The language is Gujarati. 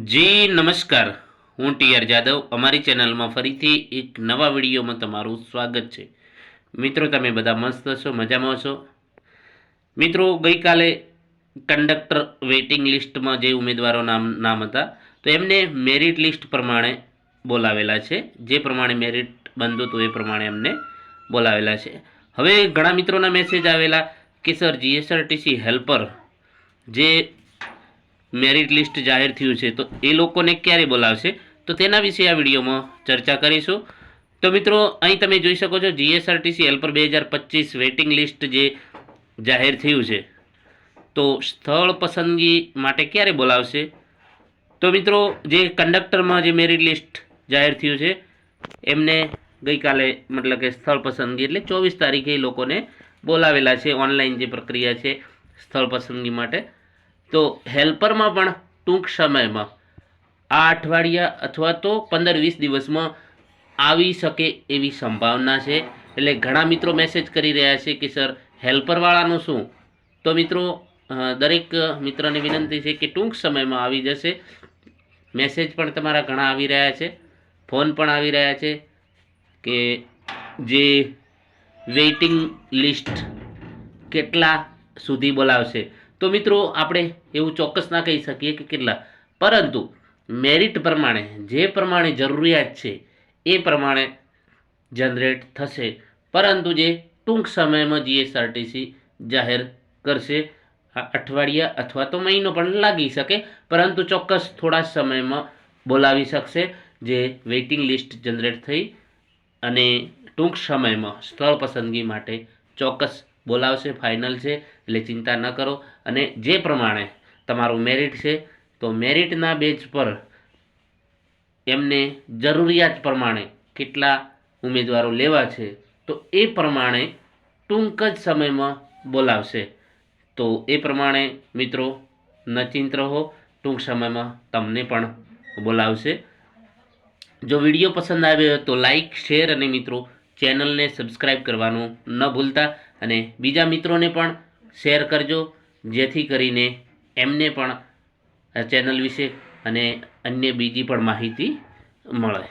જી નમસ્કાર, હું ટીઆર જાદવ. અમારી ચેનલમાં ફરીથી એક નવા વિડીયોમાં તમારું સ્વાગત છે. મિત્રો, તમે બધા મસ્ત છો, મજામાં છો? મિત્રો, ગઈકાલે કંડક્ટર વેઇટિંગ લિસ્ટમાં જે ઉમેદવારો નામ હતા, તો એમને મેરિટ લિસ્ટ પ્રમાણે બોલાવેલા છે. જે પ્રમાણે મેરિટ બનતું હતું એ પ્રમાણે એમને બોલાવેલા છે. હવે ઘણા મિત્રોના મેસેજ આવેલા કે સર, જીએસઆરટીસી હેલ્પર જે મેરિટ લિસ્ટ જાહેર થયું છે, તો એ લોકોને ક્યારે બોલાવશે, તો તેના વિશે આ વિડીયોમાં ચર્ચા કરીશું. તો મિત્રો, અહીં તમે જોઈ શકો છો જીએસઆરટીસી હેલ્પર 2025 વેઇટિંગ લિસ્ટ જે જાહેર થયું છે, તો સ્થળ પસંદગી માટે ક્યારે બોલાવશે? તો મિત્રો, જે કંડક્ટરમાં જે મેરિટ લિસ્ટ જાહેર થયું છે એમને ગઈકાલે મતલબ કે સ્થળ પસંદગી એટલે 24 તારીખે એ લોકોને બોલાવેલા છે. ઓનલાઈન જે પ્રક્રિયા છે સ્થળ પસંદગી માટે, તો હેલ્પરમાં પણ ટૂંક સમયમાં આ અઠવાડિયા અથવા તો 15-20 દિવસમાં આવી શકે એવી સંભાવના છે. એટલે ઘણા મિત્રો મેસેજ કરી રહ્યા છે કે સર, હેલ્પરવાળાનું શું? તો મિત્રો, દરેક મિત્રને વિનંતી છે કે ટૂંક સમયમાં આવી જશે. મેસેજ પણ તમારા ઘણા આવી રહ્યા છે, ફોન પણ આવી રહ્યા છે કે જે વેઇટિંગ લિસ્ટ કેટલા સુધી બોલાવશે. તો મિત્રો, આપણે એવું ચોક્કસ ના કહી શકીએ કે કેટલા, પરંતુ મેરિટ પ્રમાણે જે પ્રમાણે જરૂરિયાત છે એ પ્રમાણે જનરેટ થશે. પરંતુ જે ટૂંક સમયમાં જીએસઆરટીસી જાહેર કરશે, અઠવાડિયા અથવા તો મહિનો પણ લાગી શકે, પરંતુ ચોક્કસ થોડા સમયમાં બોલાવી શકશે. જે વેઇટિંગ લિસ્ટ જનરેટ થઈ અને ટૂંક સમયમાં સ્થળ પસંદગી માટે ચોક્કસ બોલાવશે, ફાઇનલ છે. એટલે ચિંતા ન કરો. અને જે પ્રમાણે તમારું મેરિટ છે, તો મેરિટના બેઝ પર એમને જરૂરિયાત પ્રમાણે કેટલા ઉમેદવારો લેવા છે, તો એ પ્રમાણે ટૂંક જ સમયમાં બોલાવશે. તો એ પ્રમાણે મિત્રો નચિંત રહો, ટૂંક સમયમાં તમને પણ બોલાવશે. જો વિડીયો પસંદ આવ્યો તો લાઈક, શેર અને મિત્રો ચેનલને સબસ્ક્રાઈબ કરવાનું ન ભૂલતા. અને બીજા મિત્રોને પણ શેર કરજો, જેથી કરીને એમને પણ ચેનલ વિશે અને અન્ય બીજી પણ માહિતી મળે.